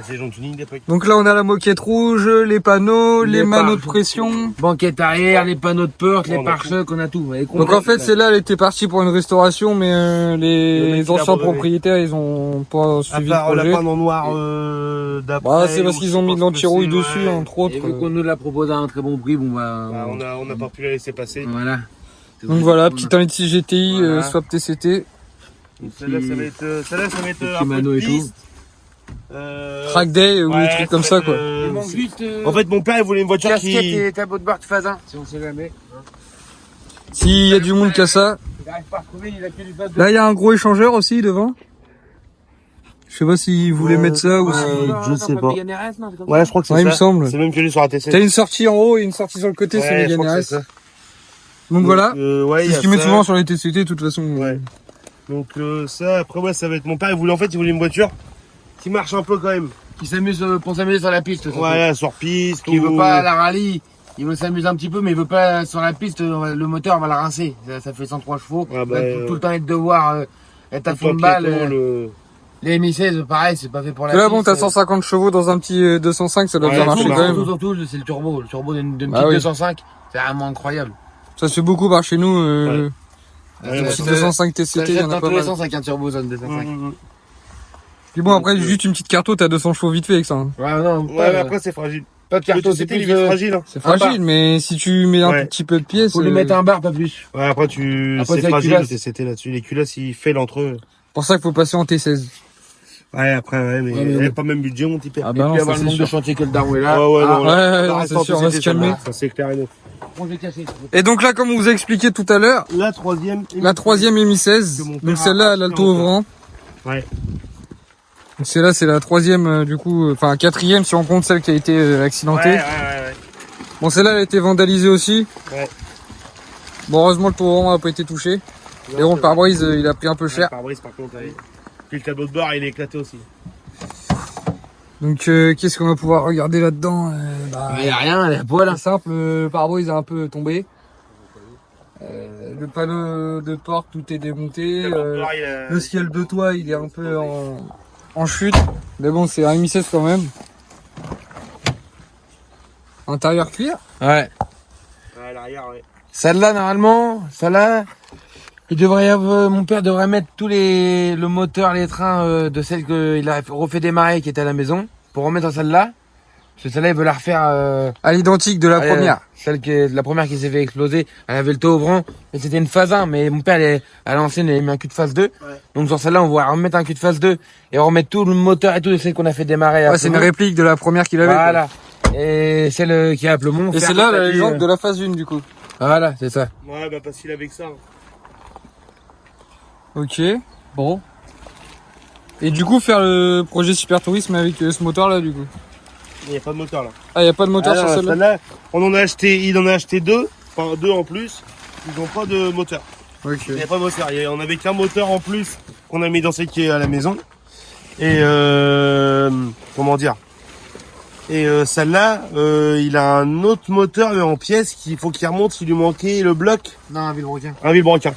C'est des jantes de tuning d'époque. Donc là, on a la moquette rouge, les panneaux, les Les manos de pare- pression. Banquette arrière, les panneaux de porte, On les a pare-chocs, on a tout. Elle est Donc en complète, fait, là. celle-là, elle était partie pour une restauration, mais Le mec, les il a anciens abandonné. propriétaires, ils ont pas À suivi le part la projet. panne en noir d'après. Bah, c'est parce ou qu'ils je ont sais mis pas de ce que l'anti-rouille c'est, dessus, ouais. entre autres. Et vu qu'on nous l'a proposé à un très bon prix, bon bah. Bah, on n'a pas pu la laisser passer. Voilà. Donc voilà, petit 1 litre 6 GTI, Voilà. swap TCT, Celle-là, ça va être petit un peu mano de et tout. piste. track day ou Ouais, des trucs comme ça quoi. Il manque juste. En fait, mon père, il voulait une voiture casquette qui. et tableau de bord de phase 1, si on sait jamais. S'il y a du monde qui a ça. Il n'arrive pas à retrouver, il a que du phase 2. Là, il y a un gros échangeur aussi devant. Je sais pas s'ils voulaient mettre ça ou si... je sais pas. Ouais, Ouais, je crois que c'est Ouais, il ça. me semble. C'est même que sur la T7. T'as une sortie en haut et une sortie sur le côté, c'est Ouais, je Mégane crois que RS. c'est ça. Donc voilà, Ouais, c'est il y ce a qu'ils mettent ça. souvent sur les TCT de toute façon. Ouais. Donc ça, après ouais, ça va être mon père. Il voulait une voiture qui marche un peu quand même. Qui s'amuse pour s'amuser sur la piste. surtout. Ouais, sur piste. Qui veut pas la rallye. Il veut s'amuser un petit peu, mais il veut pas sur la piste. Le moteur va la rincer. Ça fait 103 chevaux. Ah bah, Il va tout le temps être devoir être à fond de balle. Les Mi-16, pareil, c'est pas fait pour la Là piste. bon, t'as 150 chevaux dans un petit 205, ça doit Ouais, bien surtout, marcher quand même. Surtout, c'est le turbo. Le turbo d'une petite Bah oui. 205. C'est vraiment incroyable. Ça se fait beaucoup par chez nous. Ouais, le bah, petit ça- 205 TCT, il y en a dans pas tous les mal. sens avec un turbo zone 205. Puis bon, après, juste une petite carto, t'as 200 chevaux vite fait avec ça. hein. Ouais, non, Ouais, pas, mais après c'est fragile. pas de Le carton, c'est TCT, plus il est fragile. Hein. C'est Un bar. fragile, mais si tu mets un Ouais. petit peu de pièce... Faut lui mettre un bar, pas plus. Ouais, après Après, c'est c'est la fragile le culasse. TCT là-dessus. Les culasses, ils fêlent entre eux. pour ça qu'il faut passer en T16. Ouais, après, ouais, mais Ouais, mais il n'y a bon. pas le même budget, mon petit père. Ah Et bah puis non, ça avoir le c'est nombre de sûr. chantiers que le daron est là. Ouais, ouais, Ah, non, ouais, là, ouais, là, non, reste c'est en sûr, on va TCT, se calmer. Ça, c'est clair et net. on est cassé. Et donc là, comme on vous a expliqué tout à l'heure, La troisième. la troisième est Mi 16. Que mon père Donc celle-là, a elle a le acheté taux en ouvrant. Ouais. Donc celle-là, c'est la troisième, du coup, enfin quatrième si on compte celle qui a été accidentée. Ouais. Bon, celle-là, elle a été vandalisée aussi. Ouais. Bon, heureusement, le taux ouvrant n'a pas été touché. Et bon, le pare-brise, il a pris un peu cher. Le pare-brise, par contre, ouais. Puis le tableau de bord, il est éclaté aussi. Donc, qu'est-ce qu'on va pouvoir regarder là-dedans Il y a rien, elle est à poil. C'est simple, le pare-brise est un peu tombé. Le panneau de porte, tout est démonté. Le tableau de bord, il a- Le ciel de toit, il est un peu en chute. Mais bon, c'est un Mi-16 quand même. Intérieur cuir. Ouais. Ouais, à l'arrière, ouais. Celle-là, normalement, mon père devrait mettre le moteur, les trains de celle qu'il a refait démarrer qui était à la maison pour remettre dans celle-là. Parce que celle-là, il veut la refaire À l'identique de la première. La première qui s'est fait exploser. Elle avait le taux ouvrant. Et c'était une phase 1. Mais mon père, à l'ancienne, il avait mis un cul de phase 2. Ouais. Donc sur celle-là, on va remettre un cul de phase 2. Et on remettre tout le moteur et tout de celle qu'on a fait démarrer. Ouais, c'est une réplique de la première qu'il avait. Voilà. Et celle qui a à Pleumont. Et c'est là la légende de la phase 1 du coup. Voilà, c'est ça. Ouais, bah parce qu'il avait que ça. Ok, bon. Et du coup, faire le projet Super Tourisme avec ce moteur là du coup. Il n'y a pas de moteur là. Ah, il n'y a pas de moteur Alors, sur celle-là. celle-là, il en a acheté deux, enfin deux en plus. Ils n'ont pas de moteur. Ok. Il n'y a pas de moteur. On avait qu'un moteur en plus qu'on a mis dans celle qui est à la maison. Et comment dire. Et celle-là, il a un autre moteur mais en pièces qu'il faut qu'il remonte. Il lui manquait le bloc. Non, un Villebrequin. Un vilebrequin.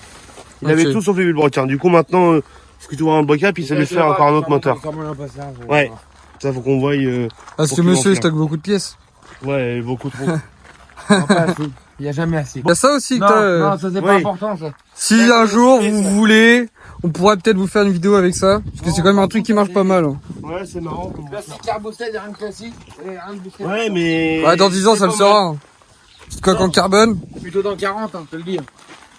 Il Ok. avait tout sauf le vilebrequin. Du coup maintenant, faut que tu vois un vilebrequin puis ça lui fait encore un autre moteur. Ouais. Ça faut qu'on voie. Parce pour que qu'il monsieur il enfile. stocke beaucoup de pièces. Ouais, beaucoup trop. Il n'y a jamais assez. Il y a ça aussi que Non, t'as, non, ça c'est pas oui. important ça. Si un jour vous voulez, on pourrait peut-être vous faire une vidéo avec ça. Parce que c'est quand même un truc qui marche pas mal. Hein. Ouais, c'est marrant. Comme ça. Plastique carbostel, il n'y a rien de classique. Rien de boosté. Ouais, mais. Ouais, dans 10 ans ça le C'est pas sera. Hein. Petite coque en carbone. Plutôt dans 40, je te le dis.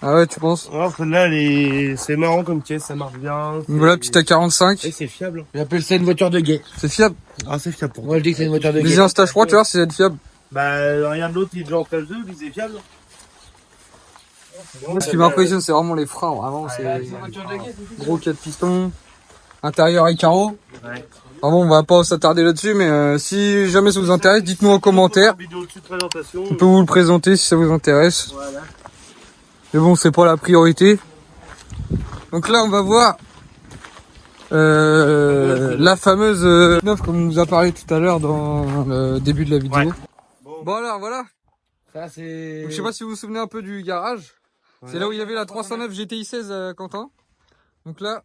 Ah ouais, tu penses. mal. Alors celle-là, c'est marrant comme caisse, ça marche bien. Donc voilà, petite A45. Et c'est fiable. J'appelle ça une voiture de guet. C'est fiable. Ah, c'est fiable pour moi. Moi je dis que c'est une voiture de guet. Visez un stage 3, tu vois, si c'est fiable. Bah, regarde l'autre, il est déjà en phase 2, lui, c'est fiable. Ce qui m'impressionne, c'est vraiment les freins. Vraiment, c'est C'est une voiture de guet. gros 4 pistons. Intérieur et carreau. Ouais. Ah bon, on va pas s'attarder là-dessus, mais si jamais ça vous intéresse, dites-nous en commentaire. Vidéo dessus de présentation. On peut vous le présenter si ça vous intéresse. Voilà. Mais bon, c'est pas la priorité. Donc là, on va voir la fameuse neuf comme on nous a parlé tout à l'heure dans le début de la vidéo. Ouais. Bon alors voilà. Ça c'est. Donc, je sais pas si vous vous souvenez un peu du garage. C'est là où il y avait la 309 GTI 16 à Quentin. Donc là,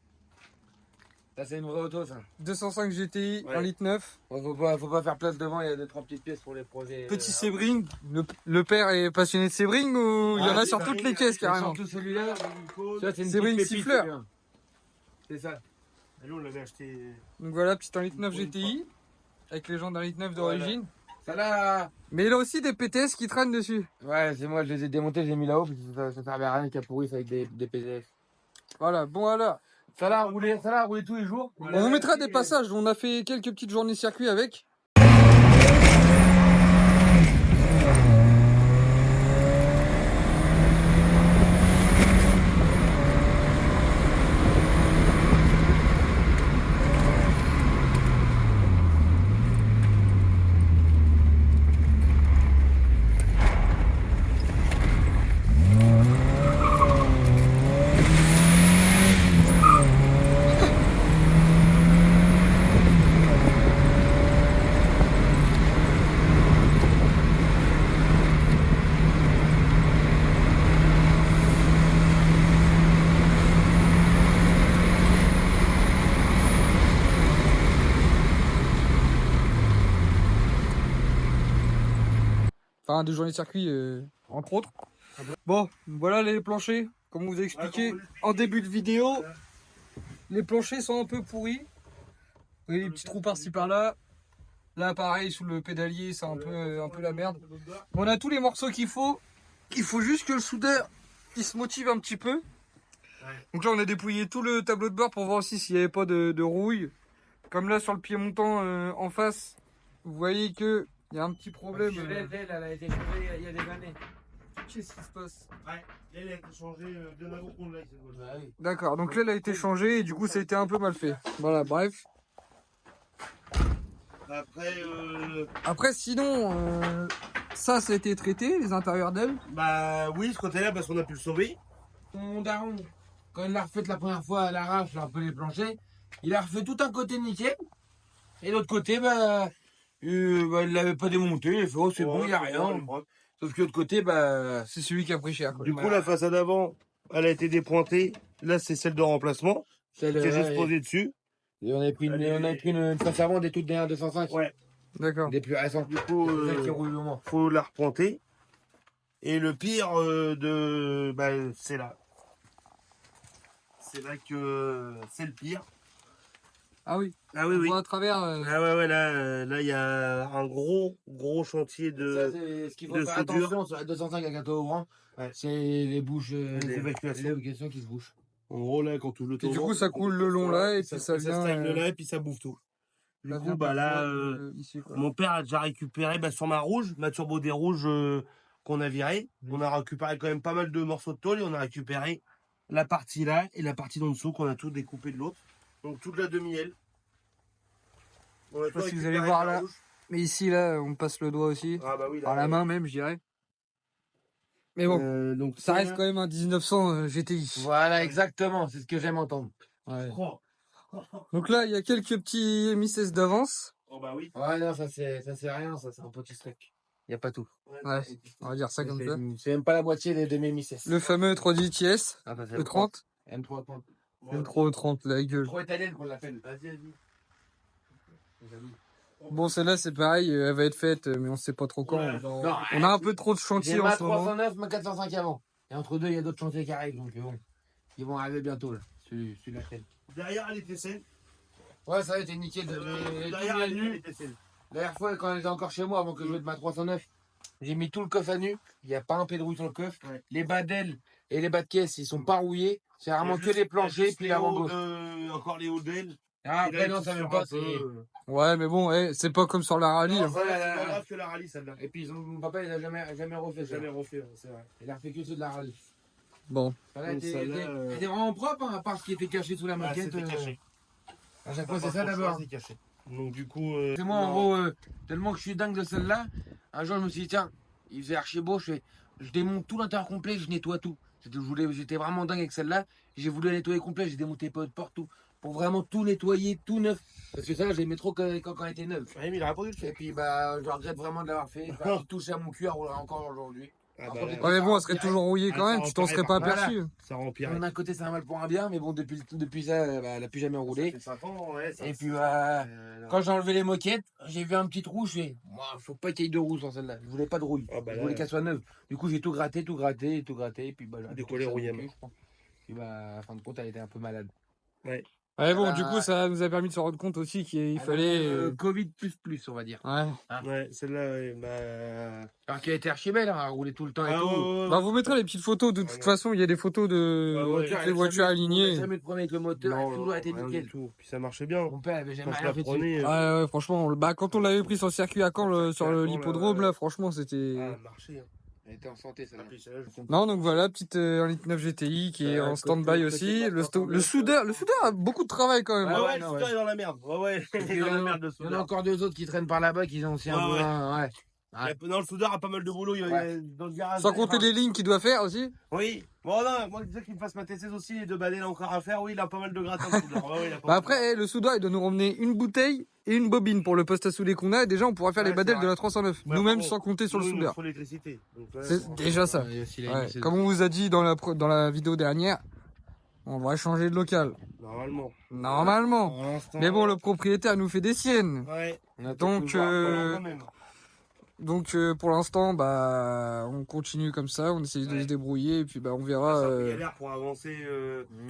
Ça c'est une vraie auto ça. 205 GTI, Ouais. 1 litre 9. Faut pas faire place devant, il y a 2-3 petites pièces pour les projets. Petit Sebring. Le père est passionné de Sebring ou il y en a sur toutes les caisses carrément. Surtout celui-là. Tu vois, c'est une C'est petite une pépite, siffleur. celui-là. C'est ça. Et nous, on l'avait acheté. Donc voilà, petit 1 litre 9 GTI. Avec les gens d'un litre 9 d'origine. Ça là. Mais il a aussi des PTS qui traînent dessus. Ouais, c'est moi, je les ai démontés, je les ai mis là-haut, parce que ça servait à rien qu'à pourrir avec des PDS. Voilà, bon alors. Ça l'a roulé tous les jours. On vous mettra des passages, on a fait quelques petites journées circuit avec. Enfin, des journées circuit, entre autres. Bon, voilà les planchers. Comme on vous a expliqué en début de vidéo, les planchers sont un peu pourris. Vous voyez les petits trous par-ci par-là. Là, pareil, sous le pédalier, c'est un peu la merde. On a tous les morceaux qu'il faut. Il faut juste que le soudeur il se motive un petit peu. Donc là, on a dépouillé tout le tableau de bord pour voir aussi s'il n'y avait pas de rouille. Comme là, sur le pied montant en face, vous voyez que il y a un petit problème. Elle a été changée il y a des années. Qu'est-ce qui se passe? Ouais. Elle a été changée de la qu'on l'a. D'accord, donc là, elle a été changée et du coup, ça a été un peu mal fait. Voilà, bref. Après, sinon, ça a été traité, les intérieurs d'elle. bah oui, ce côté-là, parce qu'on a pu le sauver. Mon daron, quand il l'a refait la première fois à l'arrache, un peu les planchers, il a refait tout un côté nickel. Et l'autre côté, il l'avait pas démonté. Il a fait, oh, c'est bon, il n'y a rien. Sauf que l'autre côté, C'est celui qui a pris cher. Quoi. Du coup, la façade avant, elle a été dépointée. Là, c'est celle de remplacement. c'est Qui est juste posée dessus. Et on avait pris une face avant des toutes dernières 205. Ouais. D'accord. Des plus récentes. Du coup, C'est celle qui roule le moment. faut la repointer. Et le pire c'est là. C'est là que c'est le pire. Ah oui, Ah oui, on oui. voit à travers. Ah ouais, ouais, là, il y a un gros chantier Ça, de. c'est ce qu'il faut de faire soudure. attention sur la 205 à gâteau ouvrant. Ouais. C'est les bouches, Les l'évacuation qui se bouche. En gros, là, quand tu le Puis du tournes, coup, ça coule le long là, et ça, puis ça vient. stagne là, et puis ça bouffe tout. Du ça coup, vient bah pas là, plus haut, ici, quoi. mon père a déjà récupéré sur ma rouge, ma turbo des rouges qu'on a virée. On a récupéré quand même pas mal de morceaux de tôle et on a récupéré la partie là et la partie d'en dessous qu'on a tout découpé de l'autre. Donc toute la demi-aile. On a sais pas tout si vous récupéré allez voir avec la là. rouge. Mais ici, là, on passe le doigt aussi. Ah bah oui, là, Par la main même, je dirais. Mais bon, donc ça reste quand même un 1900 GTI. Voilà, exactement, c'est ce que j'aime entendre. Ouais. Oh. Donc là, il y a quelques petits Mi-16 d'avance. Oh bah oui. Ouais, non, ça c'est rien, ça c'est un petit truc. Y a pas tout. Ouais, on va dire ça comme ça. C'est même pas la moitié de mes misses. Le fameux 310 TS, Ah, ça, c'est le 30. M3 30. Le 330, la gueule. Trop italienne qu'on l'appelle. Vas-y, vas-y. Bon, celle-là, c'est pareil, elle va être faite, mais on sait pas trop quand. Ouais, non. Non, On a un peu trop de j'ai chantiers en ma ce moment. 309, ma 405 avant. Et entre deux, il y a d'autres chantiers qui arrivent, donc bon. Ils vont arriver bientôt, là. Celui-là. Derrière, elle était saine. Ouais, ça a été nickel. Derrière, elle était saine. La dernière fois, quand elle était encore chez moi, avant que je mette ma 309, j'ai mis tout le coffre à nu. Il n'y a pas un peu de rouille sur le coffre. Ouais. Les bas d'ailes et les bas de caisse, ils sont pas rouillés. C'est vraiment que les planchers, puis l'avant gauche. Encore les hauts d'ailes. Ah, Et là, après, il non, faut ça faire même pas. un peu, Ouais, mais bon, c'est pas comme sur la rallye. Non, hein. c'est pas grave que la rallye, celle-là. Et puis, mon papa, il a jamais refait ça. Jamais refait, c'est vrai. Il a refait que ceux de la rallye. Bon. Celle-là, Donc, elle celle-là, était vraiment propre, hein, à part ce qui était caché sous la Ah, maquette. c'était caché. À chaque fois, c'est ça d'abord. C'est caché. Donc, du coup. C'est moi, en gros, tellement que je suis dingue de celle-là, un jour, je me suis dit, tiens, il faisait archi beau, je démonte tout l'intérieur complet, je nettoie tout. J'étais vraiment dingue avec celle-là. J'ai voulu la nettoyer complet, j'ai démonté les potes partout. Pour vraiment tout nettoyer, tout neuf. Parce que ça, je l'aimais trop quand elle était neuve. Ouais, mais il a répondu le Et fait. puis, bah, je regrette vraiment de l'avoir fait. J'ai une touche à mon cul, elle roulera encore aujourd'hui. Ah, Après, bah, peut-être Ouais, mais bon, elle ça serait toujours rouillée quand Ah, même, ça tu t'en serais pas reparaît pas. aperçu. Ça remplit. D'un côté, c'est un mal pour un bien, mais bon, depuis ça, bah, elle a plus jamais roulé. Ça fait 5 ans, ouais. Et puis, bah, quand j'ai enlevé les moquettes, j'ai vu un petit trou, je fais, moi, faut pas qu'il y ait de roue sur celle-là. Je voulais pas de rouille. Ah, bah, Je là, voulais qu'elle soit neuve. Du coup, j'ai tout gratté, et puis, bah, j'ai Décollé, tout rouillé, ça, je crois. Puis, bah, à fin de compte, elle était un peu malade. Ouais, bon, Bah, du coup, ça nous a permis de se rendre compte aussi qu'il fallait. Covid plus, on va dire. Ouais. Ouais, celle-là, ouais, bah. Alors qu'elle était archi belle, hein, elle roulait tout le temps et Ah, tout. ouais, ouais, Bah, vous mettrez les petites photos, de toute façon, il y a des photos de Ouais, ouais, toutes les voitures alignées. Jamais de problème avec le moteur, elle a toujours été rien nickel. du tout. Puis ça marchait bien. Mon père avait jamais Quand je rien la fait dessus. prenais. Ouais, ouais, franchement, bah, quand on l'avait pris sur le circuit à Caen, sur Caen, l'hippodrome, là, là, franchement, c'était. Ah, marché. Hein. Elle était en santé, celle-là. Ah, puis celle-là, je comprends. Non, donc voilà, petite 1.9 GTI qui est en côté- stand-by côté aussi. de Le soudeur a beaucoup de travail quand même. Ouais, Ah ouais, ouais, le non, soudeur ouais. est dans la merde. Ouais, ouais. Il est dans la merde, le Il y en a soudeur. encore deux autres qui traînent par là-bas qui ont aussi un Ouais, peu. ouais. Ouais. Non, le soudeur a pas mal de boulot. Il y a dans le garage. Sans compter les lignes qu'il doit faire aussi. Oui. Bon, non, moi, je disais qu'il me fasse ma T16 aussi et de badel encore à faire. Oui, il a pas mal de gratin, le soudeur. Ouais, ouais, il a pas Bah mal après, le soudeur, il doit nous ramener une bouteille et une bobine pour le poste à souder qu'on a. Et déjà, on pourra faire Ouais, les badelles c'est de vrai. la 309. Ouais, Nous-mêmes, bravo. sans compter sur le Nous, il nous soudeur. faut l'électricité. Donc, ouais, C'est bon, déjà ça. Il y a aussi la Ouais, Mercedes. comme on vous a dit dans la vidéo dernière, on va changer de local. Normalement. Normalement. Pour l'instant. Mais bon, le propriétaire nous fait des siennes. Ouais. On a Donc, tout le voir. Quand même. Donc pour l'instant, bah, on continue comme ça, on essaye de Ouais. se débrouiller et puis bah, on verra. C'est un peu galère pour avancer.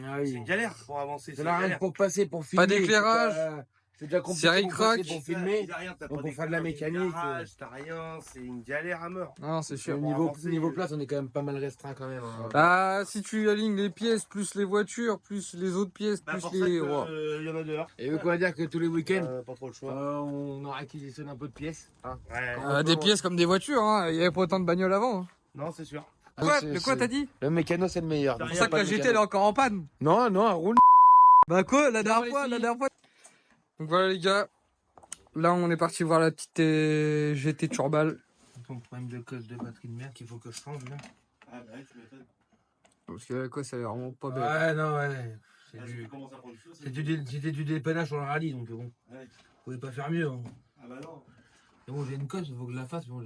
Ah C'est oui. une galère pour avancer. C'est la règle pour passer, pour filmer. Pas d'éclairage. C'est déjà C'est compliqué pour ric-rac. passer, pour filmer. Derrière, t'as Donc, pas pour faire de la d'éclairage, mécanique, T'as rien, c'est une galère à mort. Non, c'est sûr. Niveau place, on est quand même pas mal restreint quand même. Hein. Bah, si tu alignes les pièces, plus les voitures, plus les autres pièces, Bah, plus pour les. ça Oh. que, y en a dehors. Et vu qu'on va dire que tous les week-ends, Pas trop le choix. on en réquisitionne un peu de pièces. Hein. Ouais. Des pièces comme des voitures, hein. Il y avait pas autant de bagnoles avant. Hein. Non, c'est sûr. Quoi, c'est- de quoi t'as dit? Le mécano, c'est le meilleur. C'est C'est pour ça que Pas la de GT elle est mécano. encore en panne. Non, non, elle roule. Bah quoi, la va dernière fois. Donc voilà les gars, là on est parti voir la petite GT Turbal. Ton problème de cause de batterie de merde qu'il faut que je change là. Ah, bah, tu m'étonnes. Parce que quoi, ça a l'air vraiment pas belle. Ouais, non, ouais. C'est Ah, du, comment ça prend du chaud, c'était du dépannage sur le rallye, donc bon. Ouais. Vous pouvez pas faire mieux. Hein. Ah, bah non. Mais bon, j'ai une cosse, il faut que je la fasse. Bon,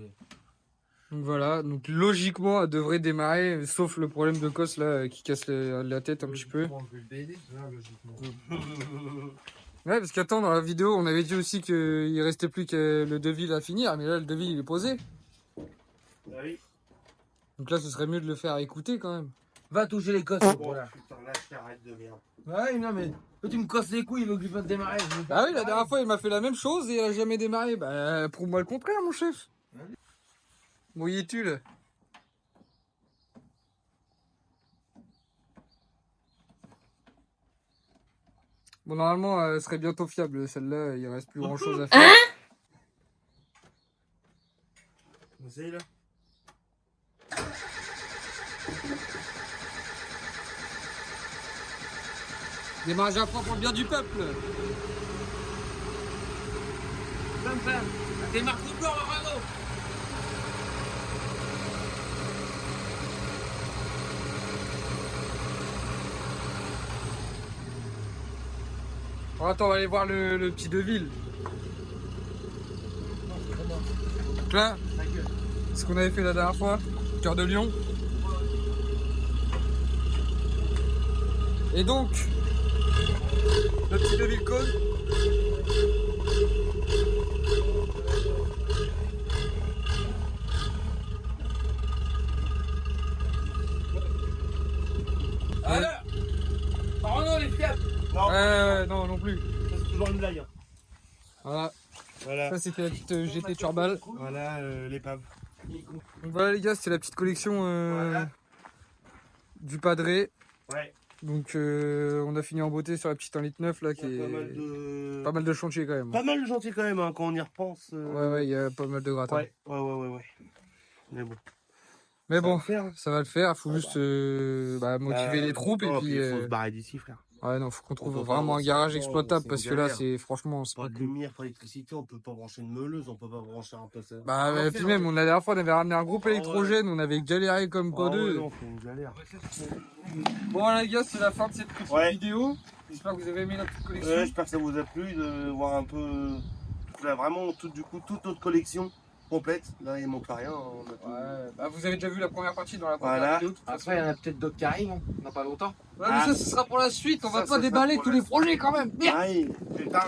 Donc voilà, donc logiquement elle devrait démarrer, sauf le problème de cosse là qui casse la tête un petit peu. Bon, je vais le baiser, là, logiquement. Ouais, parce qu'attends, dans la vidéo on avait dit aussi qu'il restait plus que le devis à finir, mais là le devis il est posé. Ah oui. Donc là ce serait mieux de le faire écouter quand même. Va toucher les cosses. Bon, Voilà. putain, là, je t'arrête de merde. Ouais, non, mais toi, tu me casses les couilles, il veut que je fasse démarrer. Bah oui, la dernière fois, il m'a fait la même chose et il a jamais démarré. Bah, prouve-moi le contraire, mon chef. Où y es-tu, là? Bon, normalement, elle serait bientôt fiable, celle-là. Il reste plus grand-chose à faire. On essaye, là? Démarrage à fond pour le bien du peuple. Comme ça. Démarre tout blanc, bravo. Bon, attends, on va aller voir le petit Deville. Donc là, c'est ce qu'on avait fait la dernière fois. Cœur de Lion. Et donc, le petit Deville Code. Alors, pardon, les fiables. Non, Non, non plus. ça, c'est toujours une blague. Hein. Voilà, Voilà. ça c'était la petite GT Turbal. Voilà l'épave. Donc voilà les gars, c'était la petite collection Voilà. du Padré. Ouais. Donc on a fini en beauté sur la petite 1,9 litre là qui Il y a est pas mal de chantier quand même. Pas mal de chantier quand même, hein, quand on y repense. Ouais, il y a pas mal de gratin. Ouais. Mais bon. Mais Ça bon, va le faire. ça va le faire, faut juste motiver les troupes et puis il faut se barrer d'ici, frère. ouais non, faut qu'on trouve peut vraiment pas, un garage c'est exploitable une parce que là galère. c'est franchement c'est Pas pas de cool. lumière, pas d'électricité, on peut pas brancher une meuleuse, on peut pas brancher un peu ça. Bah et puis même, la dernière fois on avait ramené un groupe Ah ouais. électrogène, on avait galéré comme pas deux. Non, c'est une galère. Bon les gars, c'est la fin de cette petite Ouais. vidéo. J'espère que vous avez aimé la petite collection. J'espère que ça vous a plu de voir un peu vraiment toute notre collection complète. Là il manque rien. On a tout. Ouais, bah vous avez déjà vu la première partie dans la première Voilà. vidéo. de toute façon. Après, il y en a peut-être d'autres qui arrivent, hein, dans pas longtemps. Ouais, mais ça, ce sera pour la suite. On va Ça, pas ça déballer sera pour tous la les projets quand même. Merde. Aïe, putain.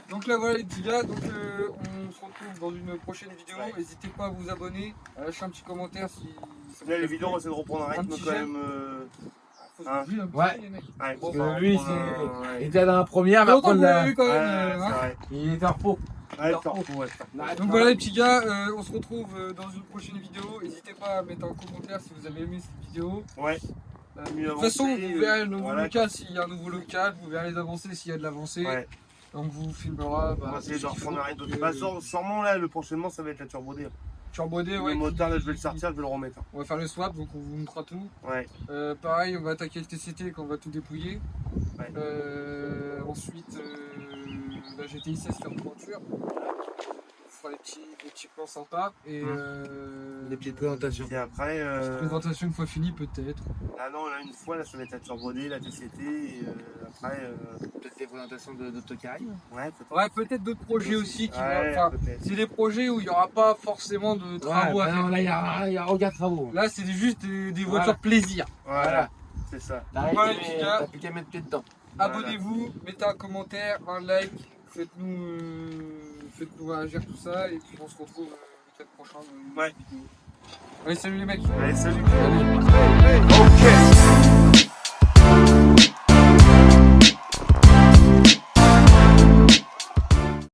Donc là, voilà les petits gars. Donc on se retrouve dans une prochaine vidéo. Ouais. N'hésitez pas à vous abonner, à lâcher un petit commentaire si. ça vous Là les plaît. vidéos on essaie de reprendre un rythme petit quand j'aime. même. Faut se Hein. bouger un petit Ouais. peu, les mecs. Ouais, Parce on va que lui, reprendre un- il était dans la première, mais Longtemps après, que vous l'avez vu quand Ouais, même. c'est Hein. vrai. il était en repos. Ouais, c'est en fou, ouais. Donc voilà les petits gars, on se retrouve dans une prochaine vidéo. N'hésitez pas à mettre en commentaire si vous avez aimé cette vidéo. Ouais. De toute façon, vous verrez le nouveau local s'il y a un nouveau local, vous verrez les avancées s'il y a de l'avancée. Ouais. Donc vous filmera. On va essayer de reprendre un rythme d'autre. Bah, sûrement là, le prochainement, ça va être la Turbo D. Turbo D, ouais. Le moteur, là, je vais le sortir, je vais le remettre. Hein. On va faire le swap, donc on vous montrera tout. Ouais. Pareil, on va attaquer le TCT quand on va tout dépouiller. Ouais. Ensuite, la GTI 16 faire une voiture. On fera des petits plans sympas. Et Des petites présentations. Et après, présentation une fois finie, peut-être. là, non, là, une fois, là, ça va être la Turbo D, la TCT. Et après, Peut-être des présentations d'autres qui arrivent. ouais, peut-être. Ouais, peut-être d'autres projets aussi. Ouais, Enfin, peut-être. c'est des projets où il n'y aura pas forcément de travaux à faire. non, là, il y a aucun travaux. Là, c'est juste des Voilà. voitures plaisir. Voilà, c'est ça. Voilà, les gars. T'as plus qu'à mettre pied dedans. Voilà. Abonnez-vous, mettez un commentaire, un like, faites-nous réagir tout ça et puis on se retrouve le week-end prochain dans une Ouais. vidéo. Allez, salut les mecs. Allez, salut. Allez. Ok.